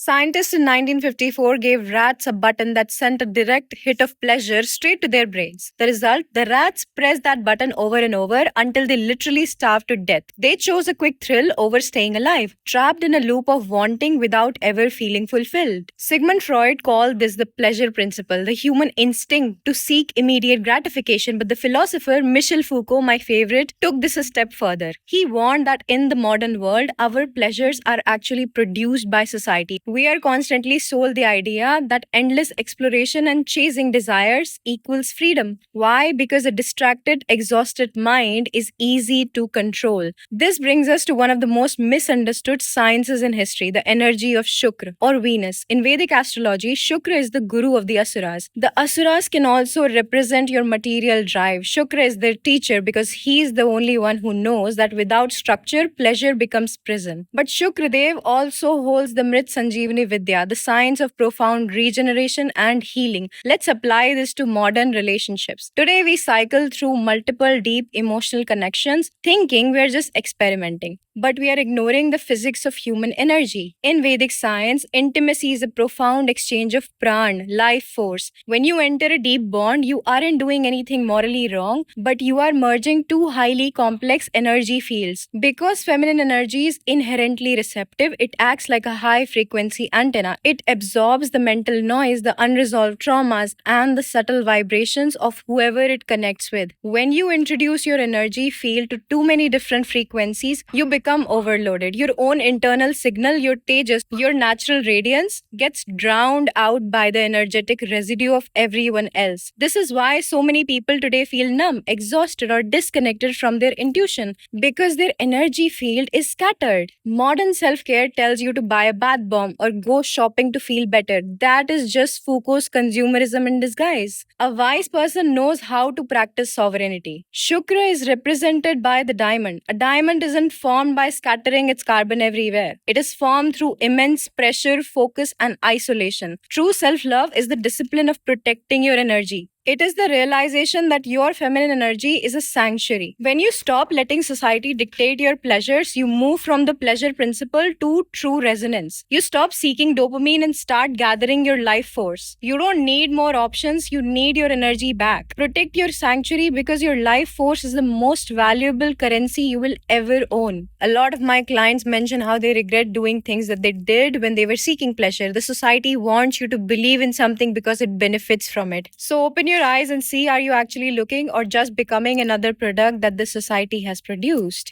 Scientists in 1954 gave rats a button that sent a direct hit of pleasure straight to their brains. The result? The rats pressed that button over and over until they literally starved to death. They chose a quick thrill over staying alive, trapped in a loop of wanting without ever feeling fulfilled. Sigmund Freud called this the pleasure principle, the human instinct to seek immediate gratification. But the philosopher Michel Foucault, my favorite, took this a step further. He warned that in the modern world, our pleasures are actually produced by society. We are constantly sold the idea that endless exploration and chasing desires equals freedom. Why? Because a distracted, exhausted mind is easy to control. This brings us to one of the most misunderstood sciences in history, the energy of Shukra or Venus. In Vedic astrology, Shukra is the guru of the Asuras. The Asuras can also represent your material drive. Shukra is their teacher because he is the only one who knows that without structure, pleasure becomes prison. But Shukradev also holds the Mrit Sanjeevani Vidya, the science of profound regeneration and healing. Let's apply this to modern relationships. Today, we cycle through multiple deep emotional connections, thinking we're just experimenting. But we are ignoring the physics of human energy. In Vedic science, intimacy is a profound exchange of pran, life force. When you enter a deep bond, you aren't doing anything morally wrong, but you are merging two highly complex energy fields. Because feminine energy is inherently receptive, it acts like a high frequency antenna. It absorbs the mental noise, the unresolved traumas, and the subtle vibrations of whoever it connects with. When you introduce your energy field to too many different frequencies, you become overloaded. Your own internal signal, your tejas, your natural radiance gets drowned out by the energetic residue of everyone else. This is why so many people today feel numb, exhausted, or disconnected from their intuition because their energy field is scattered. Modern self care tells you to buy a bath bomb or go shopping to feel better. That is just Foucault's consumerism in disguise. A wise person knows how to practice sovereignty. Shukra is represented by the diamond. A diamond isn't formed by scattering its carbon everywhere. It is formed through immense pressure, focus, and isolation. True self love is the discipline of protecting your energy. It is the realization that your feminine energy is a sanctuary. When you stop letting society dictate your pleasures, you move from the pleasure principle to true resonance. You stop seeking dopamine and start gathering your life force. You don't need more options, you need your energy back. Protect your sanctuary because your life force is the most valuable currency you will ever own. A lot of my clients mention how they regret doing things that they did when they were seeking pleasure. The society wants you to believe in something because it benefits from it. So open your eyes and see, are you actually looking or just becoming another product that the society has produced?